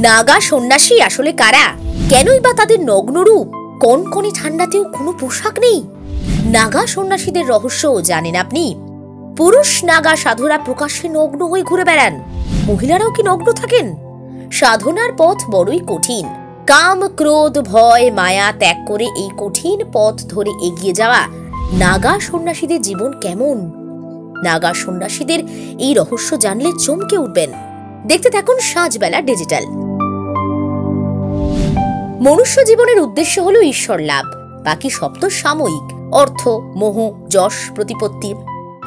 নাগা সন্ন্যাসী আসলে কারা? কেনই বা তাদের নগ্ন রূপ? কনকনে ঠান্ডাতেও কোনো পোশাক নেই। নাগা সন্ন্যাসীদের রহস্য জানেন আপনি? পুরুষ নাগা সাধুরা প্রকাশ্যে নগ্ন হয়ে ঘুরে বেড়ান। মহিলারাও কি নগ্ন থাকেন? সাধনার পথ বড়ই কঠিন। কাম, ক্রোধ, ভয়, মায়া ত্যাগ করে এই কঠিন পথ ধরে এগিয়ে যাওয়া নাগা সন্ন্যাসীদের জীবন কেমন? নাগা সন্ন্যাসীদের এই রহস্য জানলে চমকে উঠবেন। দেখতে থাকুন সাঁঝবেলা ডিজিটাল। মনুষ্য জীবনের উদ্দেশ্য হলো ঈশ্বর লাভ, বাকি সব তো সাময়িক। অর্থ, মোহ, যশ, প্রতিপত্তি,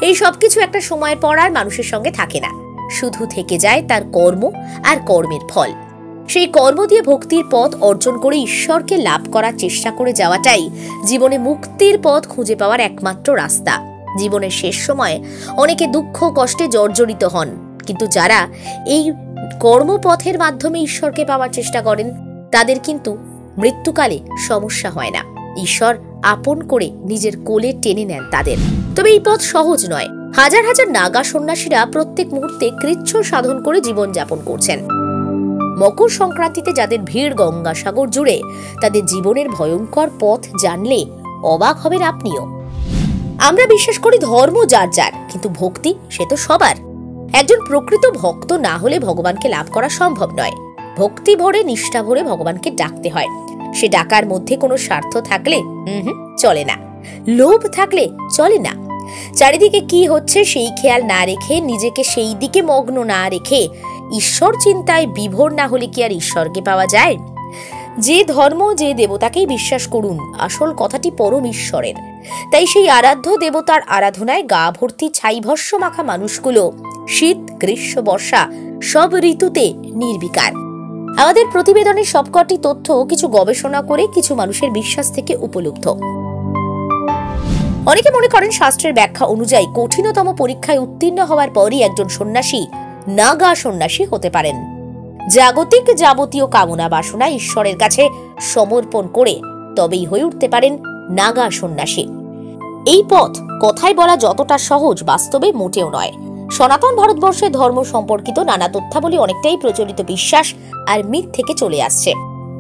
এই সবকিছু একটা সময়ের পর আর মানুষের সঙ্গে থাকে না। শুধু থেকে যায় তার কর্ম আর কর্মের ফল। সেই কর্ম দিয়ে ভক্তির পথ অর্জন করে ঈশ্বরকে লাভ করার চেষ্টা করে যাওয়াটাই জীবনে মুক্তির পথ খুঁজে পাওয়ার একমাত্র রাস্তা। জীবনের শেষ সময়ে অনেকে দুঃখ কষ্টে জর্জরিত হন, কিন্তু যারা এই কর্মপথের মাধ্যমে ঈশ্বরকে পাওয়ার চেষ্টা করেন তাদের কিন্তু মৃত্যুকালে সমস্যা হয় না। ঈশ্বর আপন করে নিজের কোলে টেনে নেন তাদের। তবে এই পথ সহজ নয়। হাজার হাজার নাগা সন্ন্যাসীরা প্রত্যেক মুহূর্তে কৃচ্ছ সাধন করে জীবন যাপন করছেন। মকর সংক্রান্তিতে যাদের ভিড় গঙ্গাসাগর জুড়ে, তাদের জীবনের ভয়ঙ্কর পথ জানলে অবাক হবেন আপনিও। আমরা বিশ্বাস করি ধর্ম যার যার, কিন্তু ভক্তি সে তো সবার। একজন প্রকৃত ভক্ত না হলে ভগবানকে লাভ করা সম্ভব নয়। ভক্তি ভরে, নিষ্ঠা ভরে ভগবানকে ডাকতে হয়। সে ডাকার মধ্যে কোনো স্বার্থ থাকলে চলে না, লোভ থাকলে চলে না। চারিদিকে কি হচ্ছে সেই খেয়াল না রেখে, নিজেকে সেই দিকে মগ্ন না রেখে ঈশ্বর চিন্তায় বিভোর না হলে কি আর ঈশ্বরকে পাওয়া যায়? যে ধর্ম, যে দেবতাকেই বিশ্বাস করুন, আসল কথাটি পরম ঈশ্বরের। তাই সেই আরাধ্য দেবতার আরাধনায় গা ভর্তি ছাইভস্য মাখা মানুষগুলো শীত, গ্রীষ্ম, বর্ষা সব ঋতুতে নির্বিকার। আমাদের প্রতিবেদনের সবকটি তথ্য কিছু গবেষণা করে কিছু মানুষের বিশ্বাস থেকে উপলব্ধ। অনেকে মনে করেন শাস্ত্রের ব্যাখ্যা অনুযায়ী কঠিনতম পরীক্ষায় উত্তীর্ণ হওয়ার পরই একজন সন্ন্যাসী নাগা সন্ন্যাসী হতে পারেন। জাগতিক যাবতীয় কামনা বাসনা ঈশ্বরের কাছে সমর্পণ করে তবেই হয়ে উঠতে পারেন নাগা সন্ন্যাসী। এই পথ কথায় বলা যতটা সহজ, বাস্তবে মোটেও নয়। সনাতন ভারতবর্ষের ধর্ম সম্পর্কিত নানা তথ্যাবলী অনেকটাই প্রচলিত বিশ্বাস আর মিথ থেকে চলে আসছে।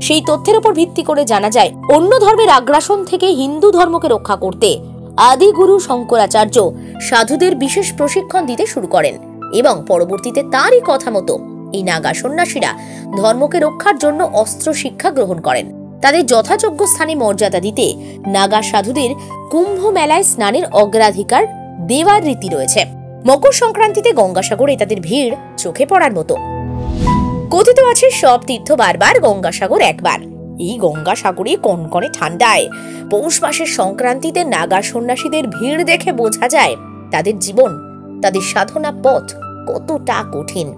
সেই তথ্যের উপর ভিত্তি করে জানা যায়, অন্য ধর্মের আগ্রাসন থেকে হিন্দু ধর্মকে রক্ষা করতে আদিগুরু শঙ্করাচার্য সাধুদের বিশেষ প্রশিক্ষণ দিতে শুরু করেন এবং পরবর্তীতে তারই কথা মতো এই নাগা সন্ন্যাসীরা ধর্মকে রক্ষার জন্য অস্ত্র শিক্ষা গ্রহণ করেন। তাদের যথাযোগ্য স্থানে মর্যাদা দিতে নাগা সাধুদের কুম্ভ মেলায় স্নানের অগ্রাধিকার দেওয়ার রীতি রয়েছে। মকর সংক্রান্তিতে গঙ্গাসাগরে তাদের ভিড় চোখে পড়ার মতো। কথিত আছে সব তীর্থ বারবার, গঙ্গাসাগর একবার। এই গঙ্গাসাগরে কনকনে ঠান্ডায় পৌষ মাসের সংক্রান্তিতে নাগা সন্ন্যাসীদের ভিড় দেখে বোঝা যায় তাদের জীবন, তাদের সাধনা পথ কতটা কঠিন।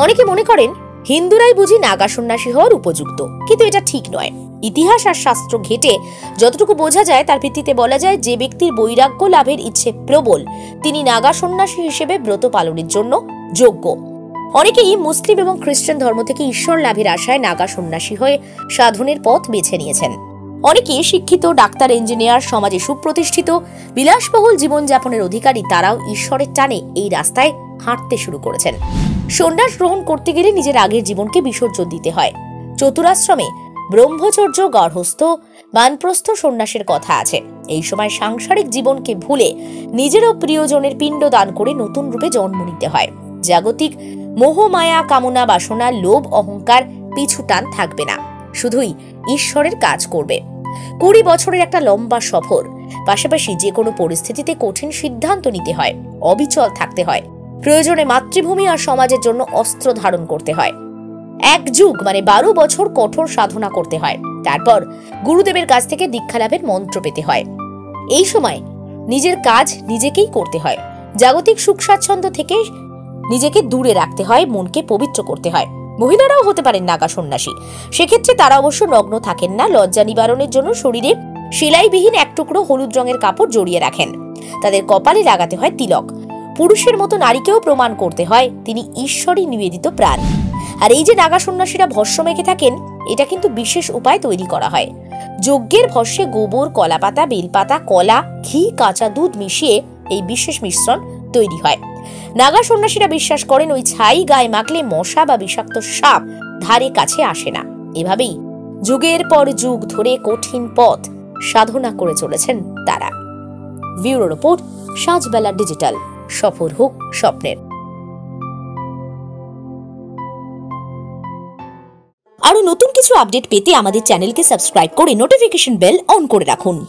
অনেকে মনে করেন হিন্দুরাই বুঝি নাগা সন্ন্যাসী হওয়ার উপযুক্ত, কিন্তু এটা ঠিক নয়। ইতিহাস আর শাস্ত্র ঘেটে যতটুকু বোঝা যায় তার ভিত্তিতে বলা যায়, যে ব্যক্তির বৈরাগ্য লাভের ইচ্ছে প্রবল তিনি নাগা সন্ন্যাসী হিসেবে ব্রত পালনের জন্য যোগ্য। অনেকেই মুসলিম এবং খ্রিস্টান ধর্ম থেকে ঈশ্বর লাভের আশায় নাগা সন্ন্যাসী হয়ে সাধনের পথ বেছে নিয়েছেন। অনেকে শিক্ষিত, ডাক্তার, ইঞ্জিনিয়ার, সমাজে সুপ্রতিষ্ঠিত, বিলাসবহুল জীবনযাপনের অধিকারী, তারাও ঈশ্বরের টানে এই রাস্তায় হাঁটতে শুরু করেছেন। সন্ন্যাস গ্রহণ করতে গেলে নিজের আগের জীবনকে বিসর্জন দিতে হয়। চতুরাশ্রমে ব্রহ্মচর্য, গার্হস্থ, বানপ্রস্থ সন্ন্যাসের কথা আছে। এই সময় সাংসারিক জীবনকে ভুলে নিজেরও প্রিয়জনের পিণ্ড দান করে নতুন রূপে জন্ম নিতে হয়। জাগতিক মোহ, মায়া, কামনা বাসনা, লোভ, অহংকার পিছু টান থাকবে না, শুধুই ঈশ্বরের কাজ করবে। 20 বছরের একটা লম্বা সফর। পাশাপাশি যে কোনো পরিস্থিতিতে কঠিন সিদ্ধান্ত নিতে হয়, অবিচল থাকতে হয়, প্রয়োজনে মাতৃভূমি আর সমাজের জন্য অস্ত্র ধারণ করতে হয়। 1 যুগ মানে 12 বছর কঠোর সাধনা করতে হয়। তারপর গুরুদেবের কাছ থেকে দীক্ষা লাভের মন্ত্র পেতে হয়। এই সময় নিজের কাজ নিজেকেই করতে হয়। জাগতিক সুখ স্বাচ্ছন্দ্য থেকে নিজেকে দূরে রাখতে হয়, মনকে পবিত্র করতে হয়। মহিলারাও হতে পারেন নাগা সন্ন্যাসী। সেক্ষেত্রে তারা অবশ্য নগ্ন থাকেন না। লজ্জা নিবারণের জন্য শরীরে সেলাইবিহীন এক টুকরো হলুদ রঙের কাপড় জড়িয়ে রাখেন। তাদের কপালে লাগাতে হয় তিলক। পুরুষের মতো নারীকেও প্রমাণ করতে হয় তিনি ঈশ্বরই নিবেদিত প্রাণ। আর এই যে নাগা সন্ন্যাসীরা ভস্য মেখে থাকেন, এটা কিন্তু বিশেষ উপায় তৈরি করা হয়। যজ্ঞের ভস্যে গোবর, কলাপাতা, বেলপাতা, কলা, ঘি, কাঁচা দুধ মিশিয়ে এই বিশেষ মিশ্রণ তৈরি হয়। নাগা সন্ন্যাসীরা বিশ্বাস করেন ওই ছাই গায়ে মাখলে মশা বা বিষাক্ত সাপ ধারে কাছে আসে না। এভাবেই যুগের পর যুগ ধরে কঠিন পথ সাধনা করে চলেছেন তারা। Bureau report, Sanjhbela digital. সফর হোক স্বপ্নের। আরো নতুন কিছু আপডেট পেতে আমাদের চ্যানেলকে সাবস্ক্রাইব করে নোটিফিকেশন বেল অন করে রাখুন।